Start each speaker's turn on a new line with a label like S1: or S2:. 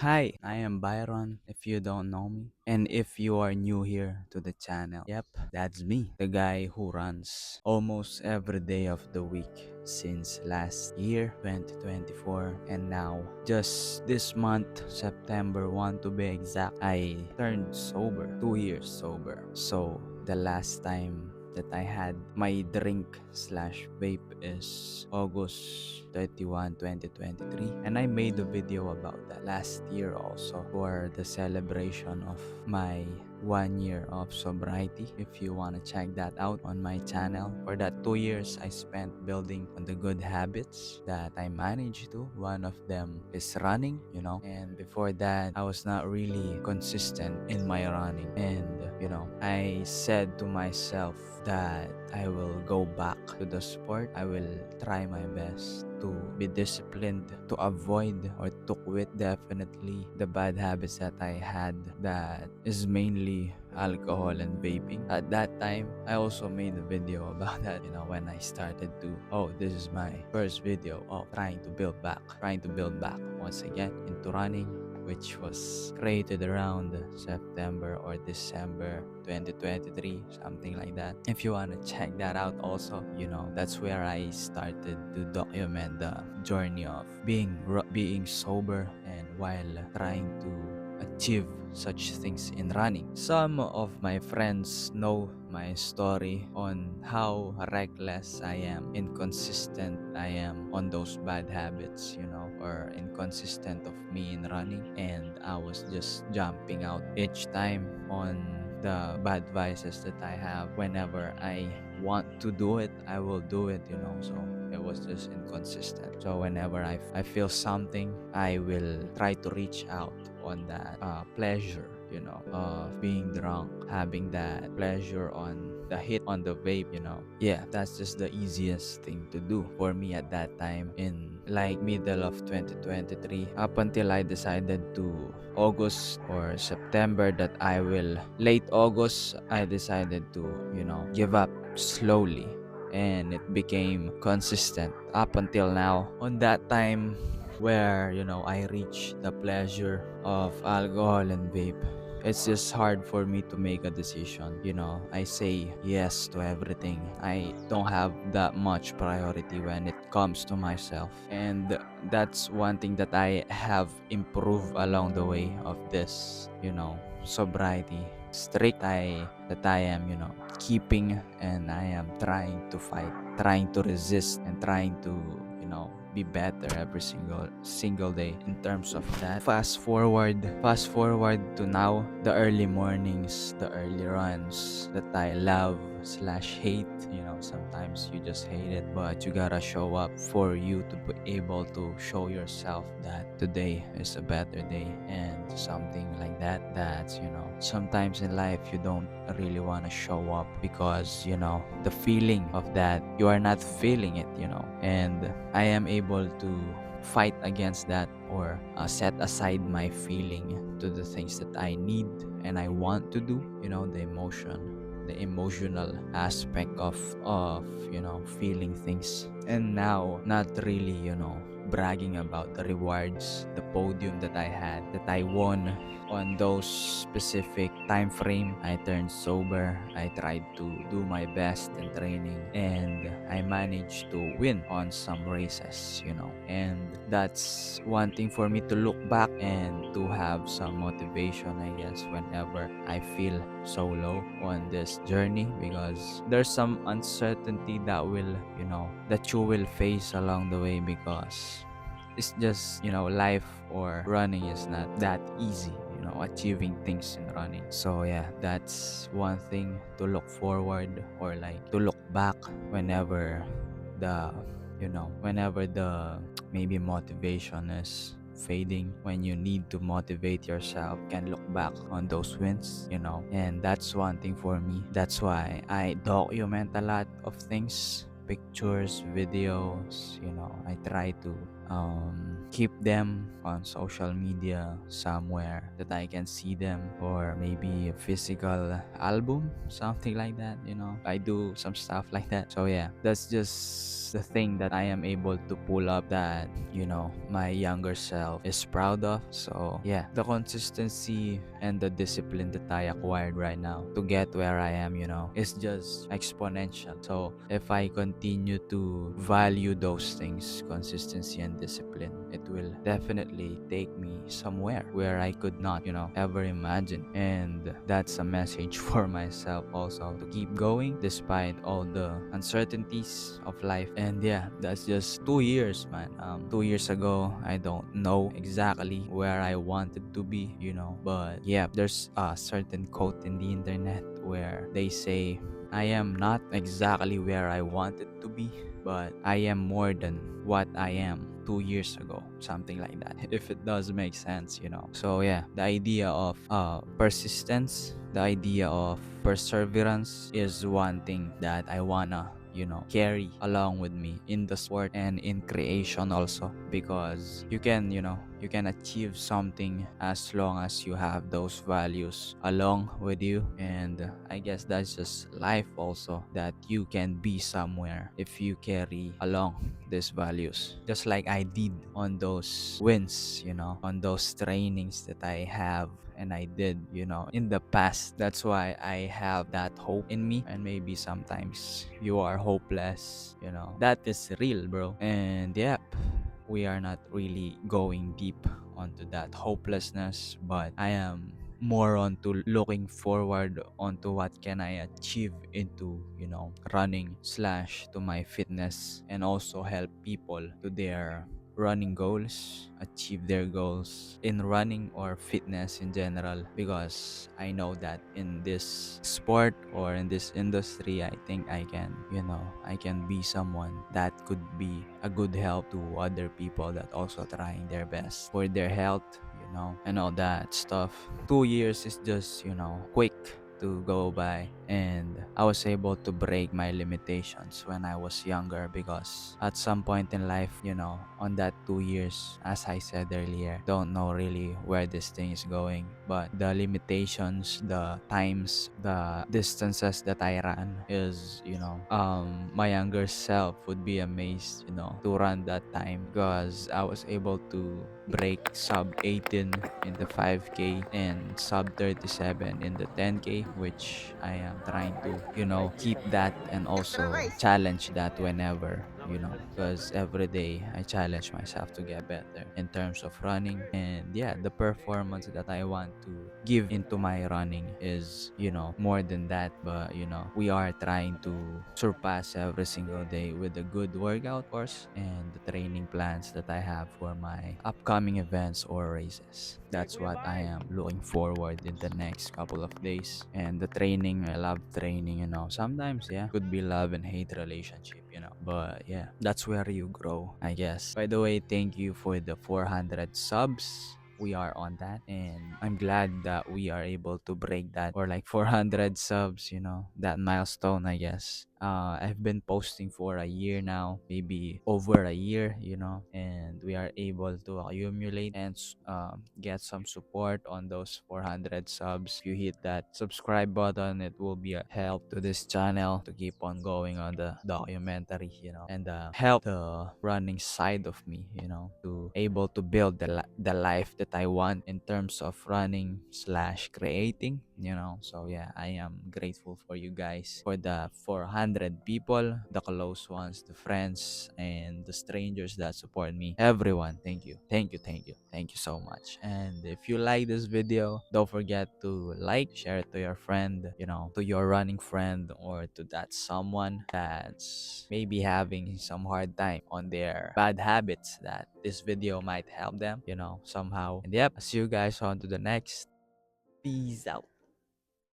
S1: Hi, I am Byron if you don't know me. And if you are new here to the channel, yep, that's me, the guy who runs almost every day of the week since last year, 2024. And now, just this month, September 1 to be exact, I turned sober, 2 years sober. So, the last time that I had my drink slash vape is August 31, 2023, and I made a video about that last year also for the celebration of my 1 year of sobriety. If you want to check that out on my channel, for that 2 years I spent building on the good habits that I managed to. One of them is running, and before that I was not really consistent in my running. And I said to myself that I will go back to the sport. I will try my best to be disciplined, to avoid or to quit definitely the bad habits that I had, that is mainly alcohol and vaping. At that time, I also made a video about that, when I started to, this is my first video of trying to build back once again into running, which was created around September or December 2023, something like that. If you want to check that out also, that's where I started to document the journey of being sober and while trying to achieve such things in running. Some of my friends know my story on how reckless I am, inconsistent I am on those bad habits, or inconsistent of me in running. And I was just jumping out each time on the bad vices that I have. Whenever I want to do it, I will do it, so it was just inconsistent. So whenever I feel something, I will try to reach out on that pleasure, of being drunk, having that pleasure on the hit on the vape. Yeah, that's just the easiest thing to do for me at that time, in like middle of 2023, up until I decided to August or September that I will, late August, I decided to, give up slowly, and it became consistent up until now. On that time where, I reach the pleasure of alcohol and vape, it's just hard for me to make a decision. I say yes to everything. I don't have that much priority when it comes to myself. And that's one thing that I have improved along the way of this, sobriety strict that I am, keeping, and I am trying to fight, trying to resist, and trying to, be better every single day in terms of that. Fast forward to now, the early mornings, the early runs that I love slash hate. Sometimes you just hate it, but you gotta show up for you to be able to show yourself that today is a better day, and something like that. That's, sometimes in life you don't really want to show up because, the feeling of that, you are not feeling it, and I am able to fight against that, or set aside my feeling to the things that I need and I want to do, the emotional aspect of feeling things. And now, not really, bragging about the rewards, the podium that I had, that I won on those specific time frame. I turned sober. I tried to do my best in training, and I managed to win on some races, and that's one thing for me to look back and to have some motivation, I guess, whenever I feel so low on this journey, because there's some uncertainty that will, that you will face along the way, because it's just, life or running is not that easy, achieving things in running. So yeah, that's one thing to look forward, or like to look back whenever the, whenever the maybe motivation is fading, when you need to motivate yourself, can look back on those wins, and that's one thing for me. That's why I document a lot of things, pictures, videos. I try to keep them on social media somewhere that I can see them, or maybe a physical album, something like that. I do some stuff like that. So yeah, that's just the thing that I am able to pull up that my younger self is proud of. So yeah, the consistency and the discipline that I acquired right now to get where I am, is just exponential. So if I continue to value those things, consistency and discipline, it will definitely take me somewhere where I could not, ever imagine. And that's a message for myself also, to keep going despite all the uncertainties of life. And yeah, that's just 2 years, man. 2 years ago, I don't know exactly where I wanted to be, but yeah, there's a certain quote in the internet where they say, I am not exactly where I wanted to be, but I am more than what I am 2 years ago, something like that. If it does make sense. So yeah, the idea of persistence, the idea of perseverance is one thing that I wanna carry along with me in the sport and in creation also, because you can achieve something as long as you have those values along with you. And I guess that's just life also, that you can be somewhere if you carry along these values, just like I did on those wins, on those trainings that I have and I did, in the past. That's why I have that hope in me. And maybe sometimes you are hopeless, that is real, bro. And yep, we are not really going deep onto that hopelessness, but I am more onto looking forward onto what can I achieve into running slash to my fitness, and also help people to their running goals, achieve their goals in running or fitness in general. Because I know that in this sport or in this industry, I think I can be someone that could be a good help to other people that also trying their best for their health, and all that stuff. 2 years is just quick to go by, and I was able to break my limitations when I was younger, because at some point in life, on that 2 years, as I said earlier, don't know really where this thing is going, but the limitations, the times, the distances that I ran is, my younger self would be amazed, to run that time, because I was able to break sub 18 in the 5K and sub 37 in the 10K, which I am trying to, keep that and also challenge that whenever, because every day I challenge myself to get better in terms of running. And yeah, the performance that I want to give into my running is, more than that. But, we are trying to surpass every single day with a good workout course and the training plans that I have for my upcoming events or races. That's what I am looking forward in the next couple of days. And the training, I love training, Sometimes, yeah, could be love and hate relationship, But yeah, that's where you grow, I guess. By the way, thank you for the 400 subs. We are on that, and I'm glad that we are able to break that, or like 400 subs, that milestone, I guess. I've been posting for a year now, maybe over a year, and we are able to accumulate and get some support on those 400 subs. If you hit that subscribe button, it will be a help to this channel to keep on going on the documentary, and help the running side of me, to able to build the life that I want in terms of running slash creating, So yeah, I am grateful for you guys, for the 400 people, the close ones, the friends, and the strangers that support me. Everyone, thank you. Thank you, thank you. Thank you so much. And if you like this video, don't forget to like, share it to your friend, to your running friend, or to that someone that's maybe having some hard time on their bad habits, that this video might help them, somehow. And yep, I'll see you guys on to the next. Peace out.